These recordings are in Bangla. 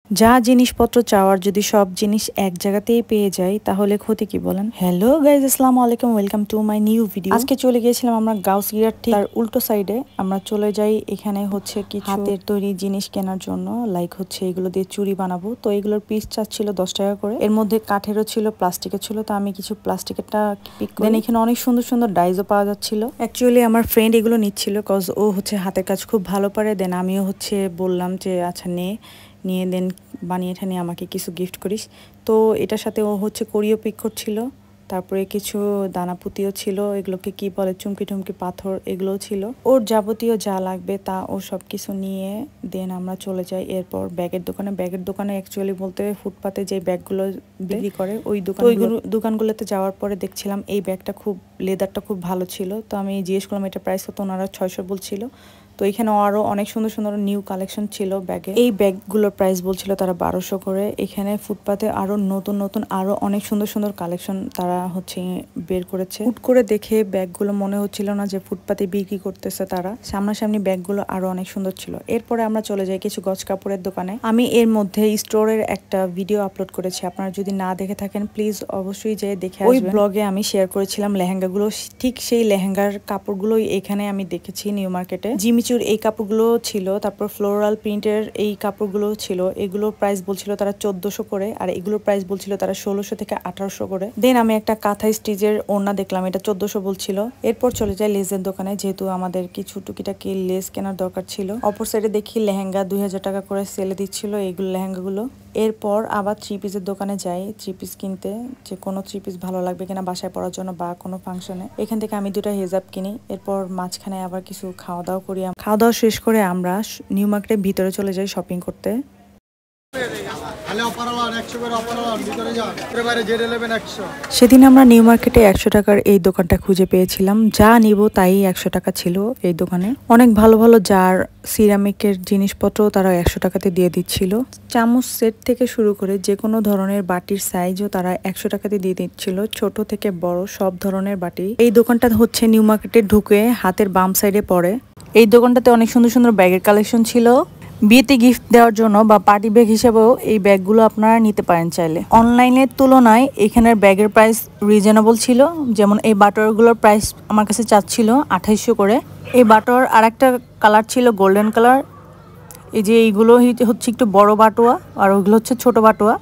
যা জিনিসপত্র চাওয়ার যদি সব জিনিস এক জায়গাতেই পেয়ে যাই তাহলে ক্ষতি কি বলেন। হ্যালো গাইজ, আসসালামু আলাইকুম, welcome to my new video. আজকে চলে গিয়েছিলাম আমরা গাউসিয়ার ঠিক তার উল্টো সাইডে আমরা চলে যাই। এখানে হচ্ছে কিছু হাতের তৈরি জিনিস কেনার জন্য, লাইক হচ্ছে এগুলো দিয়ে চুড়ি বানাবো। তো এগুলোর পিস চাচ্ছিল 10 টাকা করে। এর মধ্যে কাঠেরও ছিল, প্লাস্টিকের ছিল। তো আমি কিছু প্লাস্টিকেরটা পিক করি। এখানে অনেক সুন্দর সুন্দর ডাইজও পাওয়া যাচ্ছিল। অ্যাকচুয়ালি আমার ফ্রেন্ড এগুলো নিচ্ছিল কজ ও হচ্ছে হাতের কাজ খুব ভালো পারে। দেন আমিও হচ্ছে বললাম যে আচ্ছা নিয়ে দেন বানিয়ে ঠানি আমাকে কিছু গিফট করিস। তো এটার সাথে ও হচ্ছে কোরিও পিক করছিল। তারপরে কিছু দানাপুতিও ছিল, এগুলোকে কি বলে চুমকি টুমকি পাথর, এগুলোও ছিল। ওর যাবতীয় যা লাগবে তা ও সব কিছু নিয়ে দেন আমরা চলে যাই এরপর ব্যাগের দোকানে অ্যাকচুয়ালি বলতে ফুটপাতে যে ব্যাগগুলো বিক্রি করে ওই দোকানগুলোতে যাওয়ার পরে দেখছিলাম এই ব্যাগটা লেদারটা খুব ভালো ছিল। তো আমি জিজ্ঞেস করলাম এটা প্রাইস কত, ওনারা 600 বলছিল। তো এখানে আরও অনেক সুন্দর সুন্দর নিউ কালেকশন ছিল ব্যাগে। এই ব্যাগগুলোর প্রাইস বলছিল তারা 1200 করে। এখানে ফুটপাতে আরও নতুন আরও অনেক সুন্দর সুন্দর কালেকশন তারা হচ্ছে বের করেছে। হুট করে দেখে ব্যাগগুলো মনে হচ্ছিল না যে ফুটপাতে বিক্রি করতেছে তারা। সামনাসামনি ব্যাগগুলো আরও অনেক সুন্দর ছিল। এরপরে আমরা চলে যাই কিছু গজ কাপড়ের দোকানে। আমি এর মধ্যে স্টোরের একটা ভিডিও আপলোড করেছি, আপনারা যদি না দেখে থাকেন প্লিজ অবশ্যই যেয়ে দেখে আসবেন। ওই ব্লগে আমি শেয়ার করেছিলাম লেহেঙ্গাগুলো, ঠিক সেই লেহেঙ্গার কাপড়গুলোই এখানে আমি দেখেছি নিউ মার্কেটে। জিমিচুর এই কাপড়গুলো ছিল, তারপর ফ্লোরাল প্রিন্টের এই কাপড়গুলো ছিল। এগুলোর প্রাইস বলছিল তারা 1400 করে, আর এগুলোর প্রাইস বলছিল তারা 1600 থেকে 1800 করে। দেন আমি একটা কাঁথা স্টিচের ওড়না দেখলাম, এটা 1400 বলছিল। এরপর চলে যায় লেসের দোকানে, যেহেতু আমাদের কিছু টুকিটাকি লেস কেনার দরকার ছিল। অপর সাইডে দেখি লেহেঙ্গা 2000 টাকা করে সেলে দিচ্ছিল এইগুলো লেহেঙ্গাগুলো। এরপর আবার 3 পিসের দোকানে যাই 3 পিস কিনতে, যে কোনো 3 পিস ভালো লাগবে কিনা বাসায় পরার জন্য বা কোনো ফাংশনে। এখান থেকে আমি 2টা হিজাব কিনি। এরপর মাঝখানে আবার কিছু খাওয়া দাওয়া করি। খাওয়া দাওয়া শেষ করে আমরা নিউ মার্কেটের ভিতরে চলে যাই শপিং করতে। সেদিন আমরা নিউ মার্কেটে 100 টাকার এই দোকানটা খুঁজে পেয়েছিলাম। যা নিব তাই 100 টাকা ছিল এই দোকানে। অনেক ভালো ভালো জার, সিরামিকের জিনিসপত্র তারা 100 টাকাতে দিয়ে দিচ্ছিল। চামচ সেট থেকে শুরু করে যে কোনো ধরনের বাটির সাইজও তারা 100 টাকাতে দিয়ে দিচ্ছিল, ছোট থেকে বড় সব ধরনের বাটি। এই দোকানটা হচ্ছে নিউ মার্কেটে ঢুকে হাতের বাম সাইডে পড়ে। এই দোকানটাতে অনেক সুন্দর সুন্দর ব্যাগের কালেকশন ছিল। বিয়েতে গিফট দেওয়ার জন্য বা পার্টি ব্যাগ হিসেবেও এই ব্যাগগুলো আপনারা নিতে পারেন চাইলে। অনলাইনের তুলনায় এখানের ব্যাগের প্রাইস রিজনেবল ছিল। যেমন এই বাটরগুলোর প্রাইস আমার কাছে চাচ্ছিল 2800 করে। এই বাটর আর একটা কালার ছিল গোল্ডেন কালার। এই যে এইগুলো হচ্ছে একটু বড় বাটোয়া, আর ওইগুলো হচ্ছে ছোট বাটোয়া।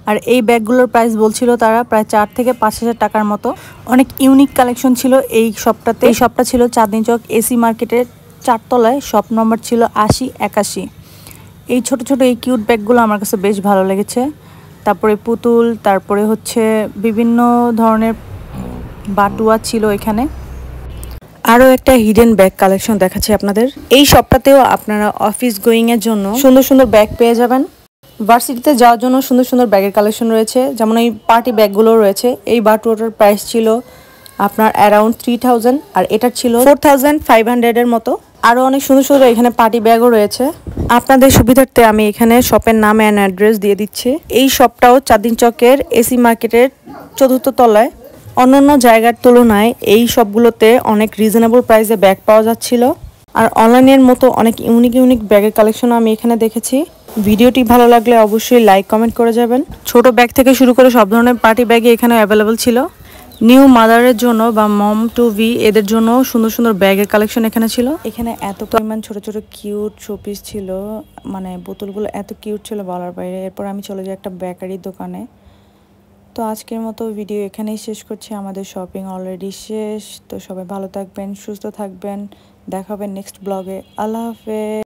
আর এই ব্যাগগুলোর প্রাইস বলছিল তারা প্রায় 4 থেকে 5000 টাকার মতো। অনেক ইউনিক কালেকশন ছিল এই শপটাতে। এই শপটা ছিল চাঁদনী চক এসি মার্কেটের 4 তলায়, শপ নম্বর ছিল 8081। এই ছোট ছোট এই কিউট ব্যাগগুলো আমার কাছে বেশ ভালো লেগেছে। তারপরে পুতুল, তারপরে হচ্ছে বিভিন্ন ধরনের বাটুয়া ছিল এখানে। আরও একটা হিডেন ব্যাগ কালেকশন দেখাচ্ছি আপনাদের। এই শপটাতেও আপনারা অফিস গোয়িংয়ের জন্য সুন্দর সুন্দর ব্যাগ পেয়ে যাবেন। ভার্সিটিতে যাওয়ার জন্য সুন্দর সুন্দর ব্যাগের কালেকশন রয়েছে, যেমন এই পার্টি ব্যাগগুলো রয়েছে। এই বাটুয়াটার প্রাইস ছিল আপনার অ্যারাউন্ড 3000, আর এটার ছিল 4500 এর মতো। আরও অনেক সুন্দর সুন্দর এখানে পার্টি ব্যাগও রয়েছে। আপনাদের সুবিধার্থে আমি এখানে শপের নাম অ্যান্ড অ্যাড্রেস দিয়ে দিচ্ছি। এই শপটাও চাঁদনী চকের এসি মার্কেটের 4র্থ তলায়। অন্যান্য জায়গার তুলনায় এই সবগুলোতে অনেক রিজনেবল প্রাইসে ব্যাগ পাওয়া যাচ্ছিল। আর অনলাইনের মতো অনেক ইউনিক ব্যাগের কালেকশনও আমি এখানে দেখেছি। ভিডিওটি ভালো লাগলে অবশ্যই লাইক কমেন্ট করে যাবেন। ছোট ব্যাগ থেকে শুরু করে সব ধরনের পার্টি ব্যাগই এখানে অ্যাভেলেবল ছিল। নিউ মাদারের জন্য বা মম টু বি এদের জন্য সুন্দর সুন্দর ব্যাগের কালেকশন এখানে ছিল। এখানে এত পরিমাণ ছোট ছোট কিউট শোপিস ছিল, মানে বোতলগুলো এত কিউট ছিল বলার বাইরে। এরপর আমি চলে যাই একটা বেকারির দোকানে। তো আজকের মতো ভিডিও এখানেই শেষ করছি। আমাদের শপিং অলরেডি শেষ। তো সবাই ভালো থাকবেন, সুস্থ থাকবেন, দেখা হবে নেক্সট ব্লগে। আল্লাহ হাফেজ।